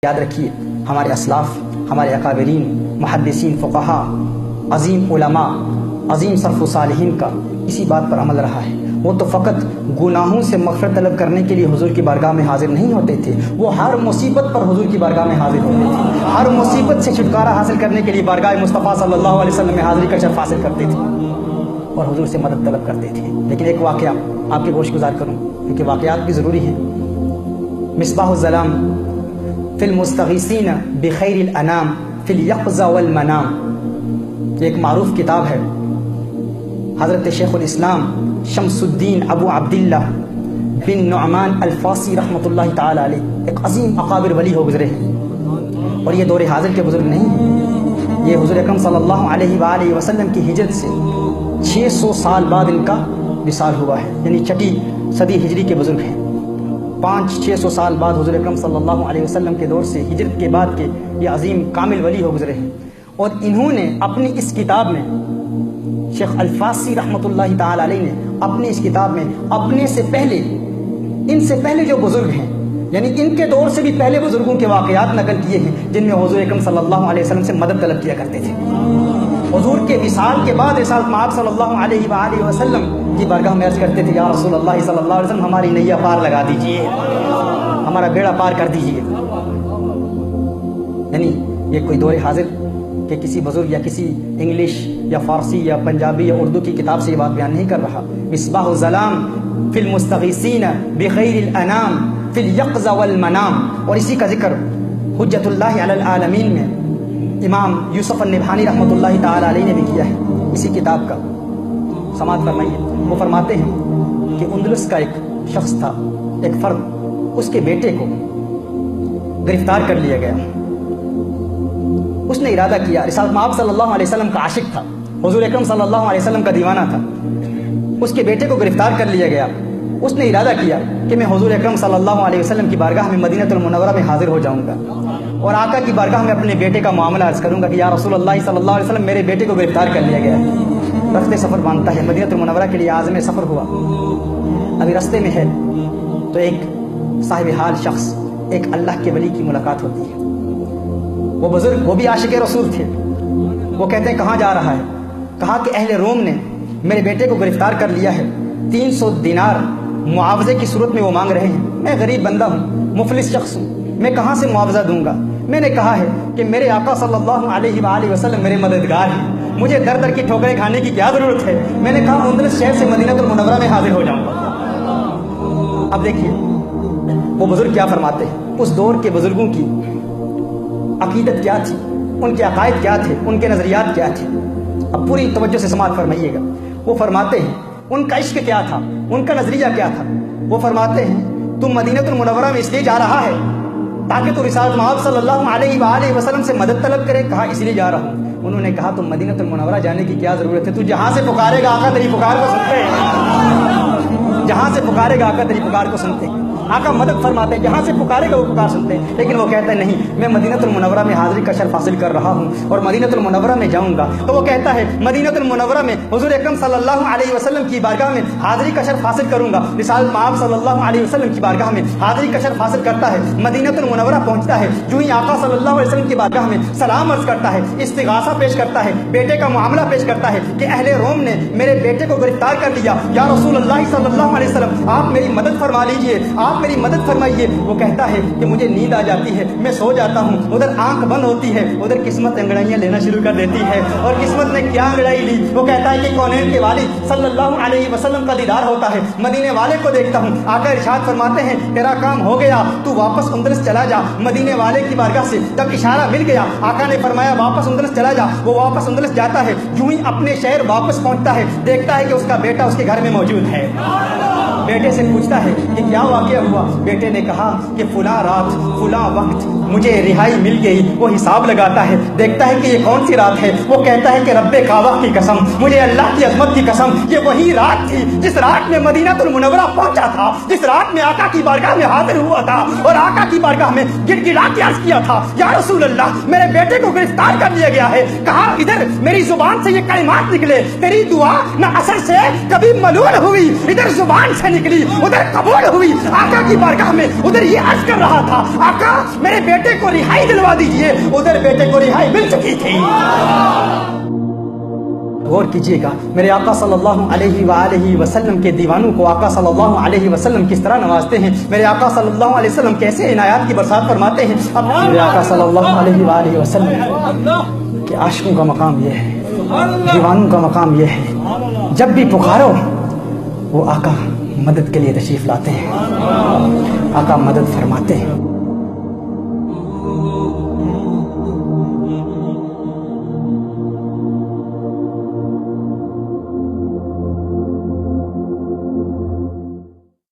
یاد رکھیے ہمارے اسلاف، ہمارے اکابرین، محدثین، فقہا، عظیم علماء، عظیم سلف و صالحین کا اسی بات پر عمل رہا ہے۔ وہ تو فقط گناہوں سے مغفرت طلب کرنے کے لیے حضور کی بارگاہ میں حاضر نہیں ہوتے تھے، وہ ہر مصیبت پر حضور کی بارگاہ میں حاضر ہوتے تھے، ہر مصیبت سے چھٹکارا حاصل کرنے کے لیے بارگاہ مصطفیٰ صلی اللہ علیہ وسلم میں حاضری کا شرف حاصل کرتے تھے اور حضور سے مدد طلب کرتے تھے۔ لیکن ایک واقعہ آپ کے گوش گزار کروں کیونکہ واقعات بھی ضروری ہیں۔ مصباح الظلام فی المستغیثین بخیر الانام فی الیقظہ والمنام، یہ ایک معروف کتاب ہے۔ حضرت شیخ الاسلام شمس الدین ابو عبداللہ بن نعمان الفاسی رحمۃ اللہ تعالی علیہ ایک عظیم اکابر ولی ہو گزرے ہیں، اور یہ دور حاضر کے بزرگ نہیں ہیں، یہ حضور اکرم صلی اللہ علیہ وآلہ وسلم کی ہجرت سے 600 سال بعد ان کا وصال ہوا ہے، یعنی چھٹی صدی ہجری کے بزرگ ہیں۔ 500-600 سال بعد حضور اکرم صلی اللہ علیہ وسلم کے دور سے ہجرت کے بعد کے یہ عظیم کامل ولی ہو گزرے ہیں، اور انہوں نے اپنی اس کتاب میں، شیخ الفاسی رحمۃ اللہ تعالی علیہ نے اپنی اس کتاب میں اپنے سے پہلے، ان سے پہلے جو بزرگ ہیں، یعنی ان کے دور سے بھی پہلے بزرگوں کے واقعات نقل کیے ہیں جن میں حضور اکرم صلی اللہ علیہ وسلم سے مدد طلب کیا کرتے تھے۔ حضور کے وصال کے بعد رسالت مآب صلی اللہ علیہ وآلہ وسلم کی بارگاہ میں عرض کرتے تھے، یا رسول اللہ صلی اللہ علیہ وسلم ہماری نیا پار لگا دیجئے، ہمارا بیڑا پار کر دیجئے۔ یعنی یہ کوئی دور حاضر کہ کسی بزرگ یا کسی انگلش یا فارسی یا پنجابی یا اردو کی کتاب سے یہ بات بیان نہیں کر رہا۔ مصباح الظلام فی المستغیثین بخیر الانام فی الیقظہ والمنام، اور اسی کا ذکر حجت اللہ علی العالمین میں امام یوسف النبہانی رحمۃ اللہ تعالی علیہ نے بھی کیا ہے، اسی کتاب کا سماعت فرمائیے۔ وہ فرماتے ہیں کہ اندلس کا ایک شخص تھا، ایک فرد، اس کے بیٹے کو گرفتار کر لیا گیا۔ اس نے ارادہ کیا، رسالت مآب صلی اللہ علیہ وسلم کا عاشق تھا، حضور اکرم صلی اللہ علیہ وسلم کا دیوانہ تھا، اس کے بیٹے کو گرفتار کر لیا گیا۔ اس نے ارادہ کیا کہ میں حضور اکرم صلی اللہ علیہ وسلم کی بارگاہ میں مدینہ المنورہ میں حاضر ہو جاؤں گا، اور آقا کی بارگاہ میں اپنے بیٹے کا معاملہ عرض کروں گا کہ یا رسول اللہ صلی اللہ علیہ وسلم میرے بیٹے کو گرفتار کر لیا گیا ہے۔ رفتے سفر باندھتا ہے، مدینہ المنورہ کے لیے عازم سفر ہوا، ابھی رستے میں ہے تو ایک صاحب حال شخص، ایک اللہ کے ولی کی ملاقات ہوتی ہے۔ وہ بزرگ، وہ بھی عاشق رسول تھے، وہ کہتے ہیں کہاں جا رہا ہے؟ کہا کہ اہل روم نے میرے بیٹے کو گرفتار کر لیا ہے، 300 دینار معاوضے کی صورت میں وہ مانگ رہے ہیں، میں غریب بندہ ہوں، مفلس شخص ہوں، میں کہاں سے معاوضہ دوں گا؟ میں نے کہا ہے کہ میرے آقا صلی اللہ علیہ وآلہ وسلم میرے مددگار ہیں، مجھے در در کی ٹھوکریں کھانے کی کیا ضرورت ہے؟ میں نے کہا اندلس شہر سے مدینہ المنورہ میں حاضر ہو جاؤں گا۔ اب دیکھیے وہ بزرگ کیا فرماتے ہیں، اس دور کے بزرگوں کی عقیدت کیا تھی، ان کے عقائد کیا تھے، ان کے نظریات کیا تھے۔ اب پوری توجہ سے سماعت فرمائیے گا۔ وہ فرماتے ہیں ان کا عشق کیا تھا، ان کا نظریہ کیا تھا۔ وہ فرماتے ہیں تم مدینہ المنورہ میں اس لیے جا رہا ہے تاکہ تو رسالت مآب صلی اللہ علیہ وآلہ وسلم سے مدد طلب کرے؟ کہا اس لیے جا رہا ہوں۔ انہوں نے کہا تم مدینہ المنورہ جانے کی کیا ضرورت ہے؟ تو جہاں سے پکارے گا آقا تیری پکار کو سنتے ہیں، جہاں سے پکارے گا آقا تیری پکار کو سنتے ہیں۔ آقا مدد فرماتے ہیں، جہاں سے پکارے گا وہ پکار سنتے ہیں۔ لیکن وہ کہتا ہے نہیں، میں مدینہ المنورہ میں حاضری کا شرف حاصل کر رہا ہوں اور مدینہ المنورہ میں جاؤں گا۔ تو وہ کہتا ہے مدینہ المنورہ میں حضور اکرم صلی اللہ علیہ وسلم کی بارگاہ میں حاضری کا شرف حاصل کروں گا۔ رسالت مآب صلی اللہ علیہ وسلم کی بارگاہ میں حاضری کا شرف حاصل کرتا ہے، مدینہ المنورہ پہنچتا ہے، جو ہی آقا صلی اللہ علیہ وسلم کی بارگاہ میں سلام عرض کرتا ہے، استغاثہ پیش کرتا ہے، بیٹے کا معاملہ پیش کرتا ہے کہ اہل روم نے میرے بیٹے کو گرفتار کر لیا، یا رسول اللہ صلی اللہ علیہ وسلم آپ میری مدد فرما لیجئے، آپ میری مدد فرمائیے۔ وہ کہتا ہے کہ مجھے نیند آ جاتی ہے، میں سو جاتا ہوں، ادھر آنکھ بند ہوتی ہے، ادھر قسمت انگڑائیاں لینا شروع کر دیتی ہے، اور قسمت نے کیا انگڑائی لی؟ وہ کہتا ہے کہ کونین کے والد صلی اللہ علیہ وسلم کا دیدار ہوتا ہے، مدینے والے کو دیکھتا ہوں۔ آقا ارشاد فرماتے ہیں تیرا کام ہو گیا، تو واپس اندلس چلا جا۔ مدینے والے کی بارگاہ سے جب اشارہ مل گیا، آقا نے فرمایا واپس اندلس چلا جا۔ وہ واپس اندلس جاتا ہے، جو ہی اپنے شہر واپس پہنچتا ہے دیکھتا ہے کہ اس کا بیٹا اس کے گھر میں موجود ہے۔ بیٹے سے پوچھتا ہے کہ کیا واقعہ ہوا؟ بیٹے نے کہا کہ فلاں رات فلاں وقت مجھے رہائی مل گئی۔ وہ حساب لگاتا ہے، دیکھتا ہے کہ یہ کون سی رات ہے۔ وہ کہتا ہے کہ رب کعبہ کی قسم، مجھے اللہ کی عظمت کی قسم، یہ وہی رات تھی جس رات میں مدینہ المنورہ پہنچا تھا، جس رات میں آقا کی بارگاہ میں حاضر ہوا تھا اور آقا کی بارگاہ میں گڑ گڑا کے عرض کیا تھا یا رسول اللہ میرے بیٹے کو گرفتار کر لیا گیا ہے۔ کہا ادھر میری زبان سے یہ کلمات نکلے، تیری دعا نہ اثر سے کبھی ملول ہوئی، ادھر زبان سے نکلی ادھر قبول ہوئی۔ آقا آقا کی بارگاہ میں ادھر یہ عرض کر رہا تھا آقا میرے بیٹے کو رہائی دلوا دیجئے، ادھر بیٹے کو رہائی مل چکی تھی۔ غور کیجئے گا میرے آقا صلی اللہ علیہ وآلہ وسلم کے دیوانوں کو آقا صلی اللہ علیہ وسلم کس طرح نوازتے ہیں، میرے آقا صلی اللہ علیہ وسلم کیسے عنایات کی برسات فرماتے ہیں۔ اب میرے آقا صلی اللہ علیہ وآلہ وسلم کہ عاشقوں کا مقام یہ ہے، دیوانوں کا مقام یہ ہے، جب بھی پکارو وہ آقا مدد کے لیے تشریف لاتے ہیں، آقا مدد فرماتے ہیں۔